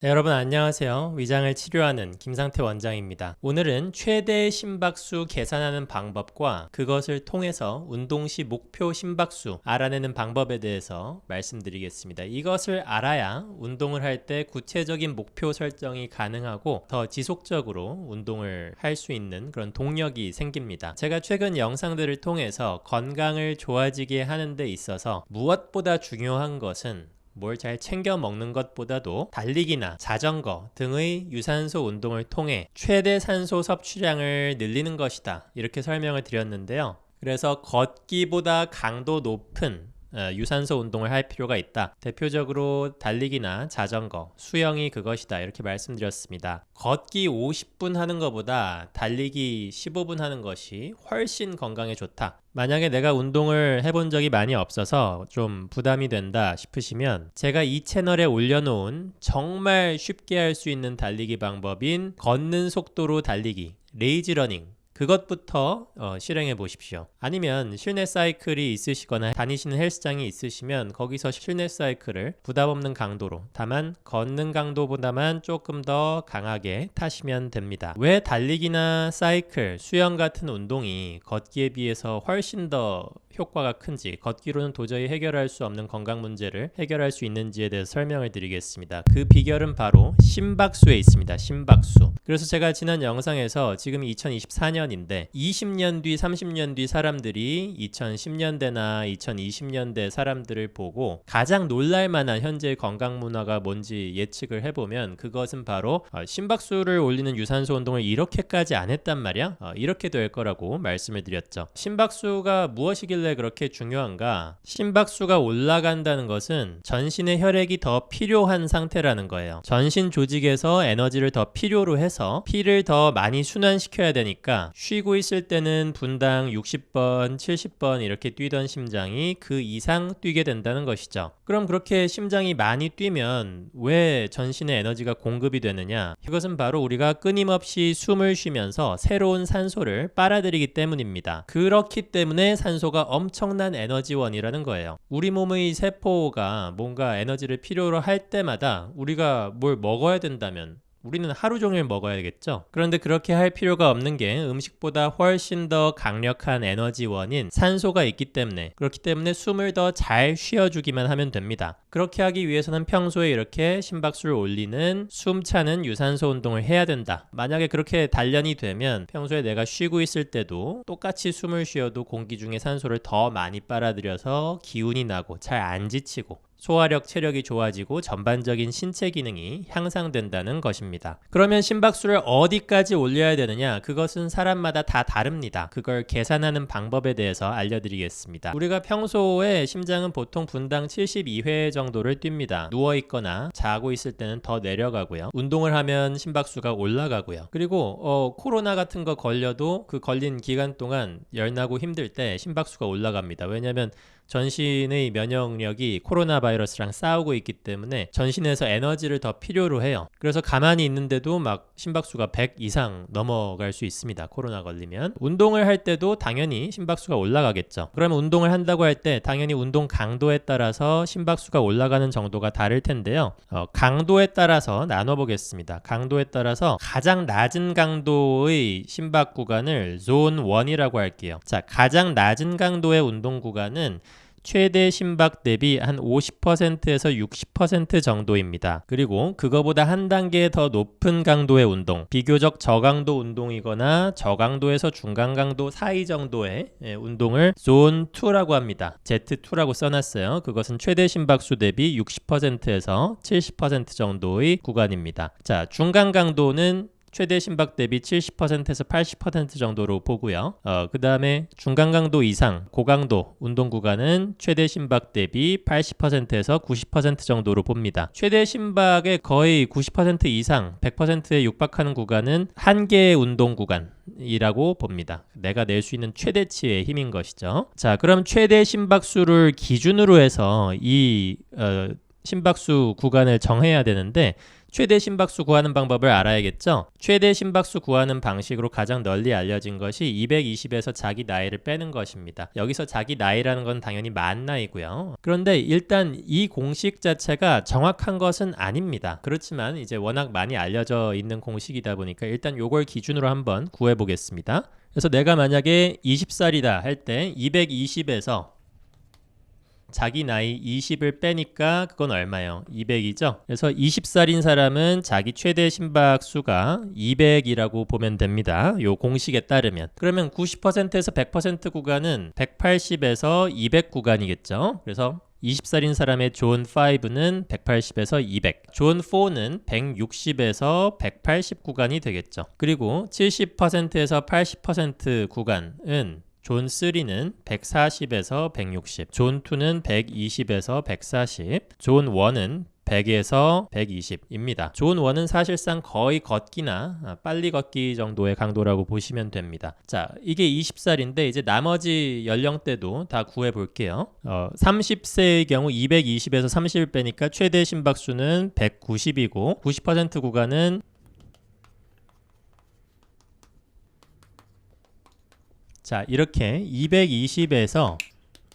네, 여러분 안녕하세요. 위장을 치료하는 김상태 원장입니다. 오늘은 최대 심박수 계산하는 방법과 그것을 통해서 운동 시 목표 심박수 알아내는 방법에 대해서 말씀드리겠습니다. 이것을 알아야 운동을 할 때 구체적인 목표 설정이 가능하고 더 지속적으로 운동을 할 수 있는 그런 동력이 생깁니다. 제가 최근 영상들을 통해서 건강을 좋아지게 하는 데 있어서 무엇보다 중요한 것은 뭘 잘 챙겨 먹는 것보다도 달리기나 자전거 등의 유산소 운동을 통해 최대 산소 섭취량을 늘리는 것이다. 이렇게 설명을 드렸는데요. 그래서 걷기보다 강도 높은 유산소 운동을 할 필요가 있다. 대표적으로 달리기나 자전거, 수영이 그것이다. 이렇게 말씀드렸습니다. 걷기 50분 하는 것보다 달리기 15분 하는 것이 훨씬 건강에 좋다. 만약에 내가 운동을 해본 적이 많이 없어서 좀 부담이 된다 싶으시면 제가 이 채널에 올려놓은 정말 쉽게 할 수 있는 달리기 방법인 걷는 속도로 달리기, 레이지 러닝, 그것부터 실행해 보십시오. 아니면 실내 사이클이 있으시거나 다니시는 헬스장이 있으시면 거기서 실내 사이클을 부담 없는 강도로, 다만 걷는 강도보다만 조금 더 강하게 타시면 됩니다. 왜 달리기나 사이클, 수영 같은 운동이 걷기에 비해서 훨씬 더 효과가 큰지, 걷기로는 도저히 해결할 수 없는 건강 문제를 해결할 수 있는지에 대해서 설명을 드리겠습니다. 그 비결은 바로 심박수에 있습니다. 심박수. 그래서 제가 지난 영상에서 지금 2024년인데 20년 뒤, 30년 뒤 사람들이 2010년대나 2020년대 사람들을 보고 가장 놀랄만한 현재의 건강 문화가 뭔지 예측을 해보면 그것은 바로 심박수를 올리는 유산소 운동을 이렇게까지 안 했단 말이야? 이렇게 될 거라고 말씀을 드렸죠. 심박수가 무엇이길래 그렇게 중요한가? 심박수가 올라간다는 것은 전신의 혈액이 더 필요한 상태라는 거예요. 전신 조직에서 에너지를 더 필요로 해서 피를 더 많이 순환시켜야 되니까 쉬고 있을 때는 분당 60번, 70번 이렇게 뛰던 심장이 그 이상 뛰게 된다는 것이죠. 그럼 그렇게 심장이 많이 뛰면 왜 전신에 에너지가 공급이 되느냐? 이것은 바로 우리가 끊임없이 숨을 쉬면서 새로운 산소를 빨아들이기 때문입니다. 그렇기 때문에 산소가 엄청난 에너지원이라는 거예요. 우리 몸의 세포가 뭔가 에너지를 필요로 할 때마다 우리가 뭘 먹어야 된다면 우리는 하루 종일 먹어야겠죠. 그런데 그렇게 할 필요가 없는 게 음식보다 훨씬 더 강력한 에너지원인 산소가 있기 때문에, 그렇기 때문에 숨을 더 잘 쉬어주기만 하면 됩니다. 그렇게 하기 위해서는 평소에 이렇게 심박수를 올리는 숨차는 유산소 운동을 해야 된다. 만약에 그렇게 단련이 되면 평소에 내가 쉬고 있을 때도 똑같이 숨을 쉬어도 공기 중에 산소를 더 많이 빨아들여서 기운이 나고 잘 안 지치고 소화력, 체력이 좋아지고 전반적인 신체 기능이 향상된다는 것입니다. 그러면 심박수를 어디까지 올려야 되느냐? 그것은 사람마다 다 다릅니다. 그걸 계산하는 방법에 대해서 알려드리겠습니다. 우리가 평소에 심장은 보통 분당 72회 정도를 뜁니다. 누워있거나 자고 있을 때는 더 내려가고요. 운동을 하면 심박수가 올라가고요. 그리고 코로나 같은 거 걸려도 그 걸린 기간 동안 열나고 힘들 때 심박수가 올라갑니다. 왜냐하면 전신의 면역력이 코로나 바이러스랑 싸우고 있기 때문에 전신에서 에너지를 더 필요로 해요. 그래서 가만히 있는데도 막 심박수가 100 이상 넘어갈 수 있습니다. 코로나 걸리면. 운동을 할 때도 당연히 심박수가 올라가겠죠. 그러면 운동을 한다고 할 때 당연히 운동 강도에 따라서 심박수가 올라가는 정도가 다를 텐데요. 강도에 따라서 나눠보겠습니다. 강도에 따라서 가장 낮은 강도의 심박 구간을 존 1이라고 할게요. 자, 가장 낮은 강도의 운동 구간은 최대 심박 대비 한 50%에서 60% 정도입니다. 그리고 그거보다 한 단계 더 높은 강도의 운동, 비교적 저강도 운동이거나 저강도에서 중간강도 사이 정도의 운동을 존 2라고 합니다. Z2라고 써놨어요. 그것은 최대 심박수 대비 60%에서 70% 정도의 구간입니다. 자, 중간강도는 최대 심박 대비 70%에서 80% 정도로 보고요. 그 다음에 중간강도 이상, 고강도 운동 구간은 최대 심박 대비 80%에서 90% 정도로 봅니다. 최대 심박의 거의 90% 이상, 100%에 육박하는 구간은 한계의 운동 구간이라고 봅니다. 내가 낼 수 있는 최대치의 힘인 것이죠. 자, 그럼 최대 심박수를 기준으로 해서 이 심박수 구간을 정해야 되는데 최대 심박수 구하는 방법을 알아야겠죠? 최대 심박수 구하는 방식으로 가장 널리 알려진 것이 220에서 자기 나이를 빼는 것입니다. 여기서 자기 나이라는 건 당연히 만 나이고요. 그런데 일단 이 공식 자체가 정확한 것은 아닙니다. 그렇지만 이제 워낙 많이 알려져 있는 공식이다 보니까 일단 요걸 기준으로 한번 구해 보겠습니다. 그래서 내가 만약에 20살이다 할 때 220에서 자기 나이 20을 빼니까 그건 얼마예요? 200이죠? 그래서 20살인 사람은 자기 최대 심박수가 200이라고 보면 됩니다. 요 공식에 따르면. 그러면 90%에서 100% 구간은 180에서 200 구간이겠죠? 그래서 20살인 사람의 존 5는 180에서 200, 존 4는 160에서 180 구간이 되겠죠. 그리고 70%에서 80% 구간은 존 3는 140에서 160, 존 2는 120에서 140, 존 1은 100에서 120입니다. 존 1은 사실상 거의 걷기나 빨리 걷기 정도의 강도라고 보시면 됩니다. 자, 이게 20살인데 이제 나머지 연령대도 다 구해 볼게요. 30세의 경우 220에서 30을 빼니까 최대 심박수는 190이고 90% 구간은 자, 이렇게 220에서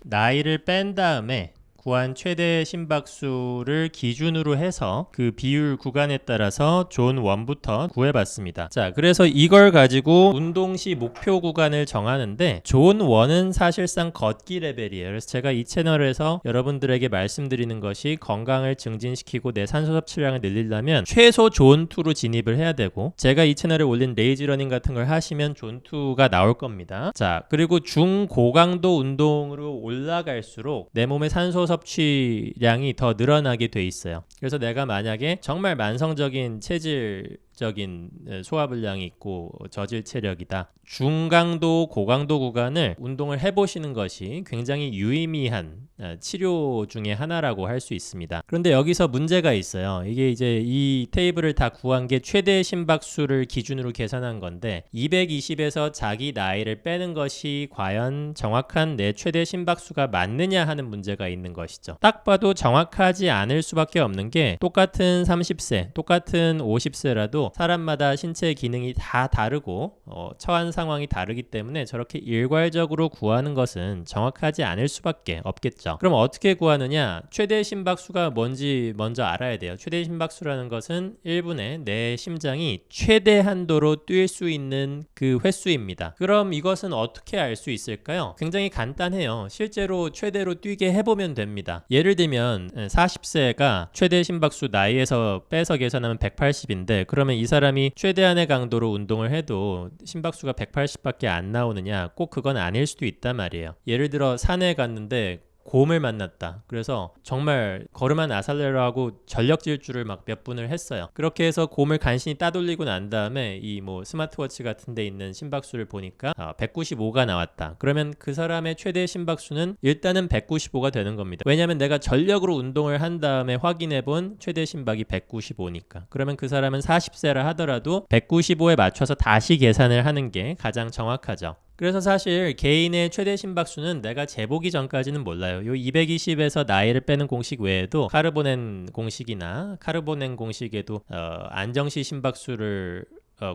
나이를 뺀 다음에 구한 최대 심박수를 기준으로 해서 그 비율 구간에 따라서 존 1부터 구해봤습니다. 자, 그래서 이걸 가지고 운동 시 목표 구간을 정하는데 존 1은 사실상 걷기 레벨이에요. 그래서 제가 이 채널에서 여러분들에게 말씀드리는 것이 건강을 증진시키고 내 산소 섭취량을 늘리려면 최소 존 2로 진입을 해야 되고, 제가 이 채널에 올린 레이지러닝 같은 걸 하시면 존 2가 나올 겁니다. 자, 그리고 중고강도 운동으로 올라갈수록 내 몸의 산소 섭취량이 더 늘어나게 돼 있어요. 그래서 내가 만약에 정말 만성적인 체질적인 소화불량이 있고 저질 체력이다, 중강도 고강도 구간을 운동을 해보시는 것이 굉장히 유의미한 치료 중에 하나라고 할 수 있습니다. 그런데 여기서 문제가 있어요. 이게 이제 이 테이블을 다 구한 게 최대 심박수를 기준으로 계산한 건데 220에서 자기 나이를 빼는 것이 과연 정확한 내 최대 심박수가 맞느냐 하는 문제가 있는 것이죠. 딱 봐도 정확하지 않을 수밖에 없는 게, 똑같은 30세, 똑같은 50세라도 사람마다 신체 기능이 다 다르고 처한 상황이 다르기 때문에 저렇게 일괄적으로 구하는 것은 정확하지 않을 수밖에 없겠죠. 그럼 어떻게 구하느냐? 최대 심박수가 뭔지 먼저 알아야 돼요. 최대 심박수라는 것은 1분에 내 심장이 최대 한도로 뛸 수 있는 그 횟수입니다. 그럼 이것은 어떻게 알 수 있을까요? 굉장히 간단해요. 실제로 최대로 뛰게 해보면 됩니다. 예를 들면 40세가 최대 심박수 나이에서 빼서 계산하면 180인데 그러면 이 사람이 최대한의 강도로 운동을 해도 심박수가 180밖에 안 나오느냐? 꼭 그건 아닐 수도 있단 말이에요. 예를 들어 산에 갔는데 곰을 만났다. 그래서 정말 걸음한 아살레로 하고 전력 질주를 막 몇 분을 했어요. 그렇게 해서 곰을 간신히 따돌리고 난 다음에 이 뭐 스마트워치 같은 데 있는 심박수를 보니까 195가 나왔다. 그러면 그 사람의 최대 심박수는 일단은 195가 되는 겁니다. 왜냐하면 내가 전력으로 운동을 한 다음에 확인해 본 최대 심박이 195니까. 그러면 그 사람은 40세라 하더라도 195에 맞춰서 다시 계산을 하는 게 가장 정확하죠. 그래서 사실 개인의 최대 심박수는 내가 재보기 전까지는 몰라요. 요 220에서 나이를 빼는 공식 외에도 카르보넨 공식이나 카르보넨 공식에도 안정시 심박수를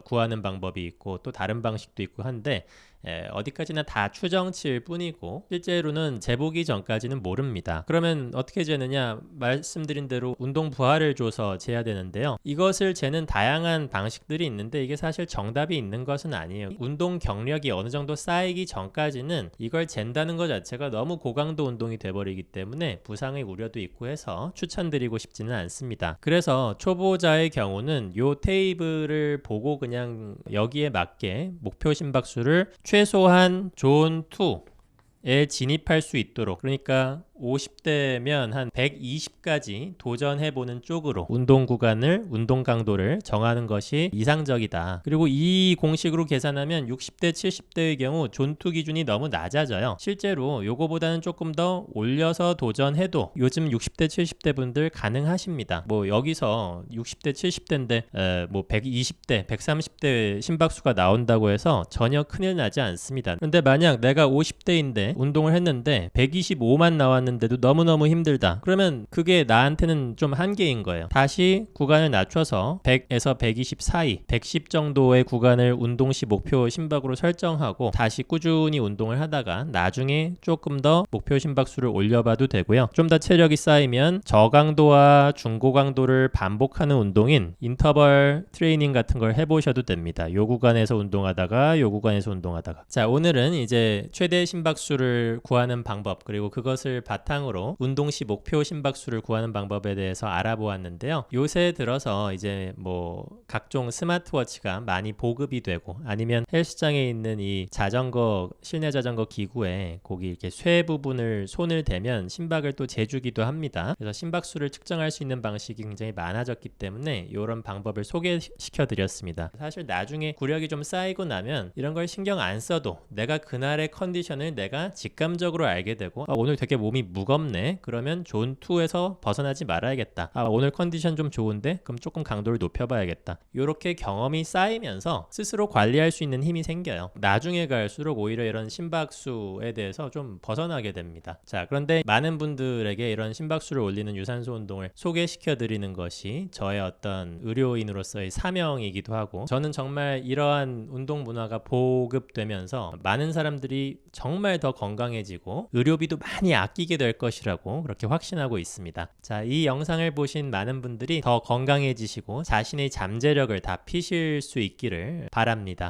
구하는 방법이 있고 또 다른 방식도 있고 한데 어디까지나 다 추정치일 뿐이고 실제로는 재보기 전까지는 모릅니다. 그러면 어떻게 재느냐? 말씀드린 대로 운동 부하를 줘서 재야 되는데요. 이것을 재는 다양한 방식들이 있는데 이게 사실 정답이 있는 것은 아니에요. 운동 경력이 어느 정도 쌓이기 전까지는 이걸 잰다는 것 자체가 너무 고강도 운동이 돼버리기 때문에 부상의 우려도 있고 해서 추천드리고 싶지는 않습니다. 그래서 초보자의 경우는 요 테이블을 보고 그냥 여기에 맞게 목표 심박수를 최소한 존 2에 진입할 수 있도록, 그러니까 50대면 한 120까지 도전해보는 쪽으로 운동 구간을, 운동 강도를 정하는 것이 이상적이다. 그리고 이 공식으로 계산하면 60대, 70대의 경우 존 2 기준이 너무 낮아져요. 실제로 요거보다는 조금 더 올려서 도전해도 요즘 60대, 70대 분들 가능하십니다. 뭐 여기서 60대, 70대인데 뭐 120대, 130대 심박수가 나온다고 해서 전혀 큰일 나지 않습니다. 근데 만약 내가 50대인데 운동을 했는데 125만 나왔는데 올렸는데도 너무너무 힘들다. 그러면 그게 나한테는 좀 한계인 거예요. 다시 구간을 낮춰서 100에서 120 사이, 110 정도의 구간을 운동시 목표 심박으로 설정하고 다시 꾸준히 운동을 하다가 나중에 조금 더 목표 심박수를 올려봐도 되고요. 좀 더 체력이 쌓이면 저강도와 중고강도를 반복하는 운동인 인터벌 트레이닝 같은 걸 해보셔도 됩니다. 요 구간에서 운동하다가 요 구간에서 운동하다가. 자, 오늘은 이제 최대 심박수를 구하는 방법, 그리고 그것을 바탕으로 운동시 목표 심박수를 구하는 방법에 대해서 알아보았는데요. 요새 들어서 이제 뭐 각종 스마트워치가 많이 보급이 되고, 아니면 헬스장에 있는 이 자전거, 실내 자전거 기구에 거기 이렇게 쇠 부분을 손을 대면 심박을 또 재주기도 합니다. 그래서 심박수를 측정할 수 있는 방식이 굉장히 많아졌기 때문에 이런 방법을 소개시켜 드렸습니다. 사실 나중에 구력이 좀 쌓이고 나면 이런 걸 신경 안 써도 내가 그날의 컨디션을 내가 직감적으로 알게 되고, 오늘 되게 몸이 무겁네, 그러면 존 2에서 벗어나지 말아야겠다. 오늘 컨디션 좀 좋은데 그럼 조금 강도를 높여봐야겠다. 이렇게 경험이 쌓이면서 스스로 관리할 수 있는 힘이 생겨요. 나중에 갈수록 오히려 이런 심박수에 대해서 좀 벗어나게 됩니다. 자, 그런데 많은 분들에게 이런 심박수를 올리는 유산소 운동을 소개시켜 드리는 것이 저의 어떤 의료인으로서의 사명이기도 하고, 저는 정말 이러한 운동 문화가 보급되면서 많은 사람들이 정말 더 건강해지고 의료비도 많이 아끼게 될 것이라고 그렇게 확신하고 있습니다. 자, 이 영상을 보신 많은 분들이 더 건강해지시고 자신의 잠재력을 다 피실 수 있기를 바랍니다.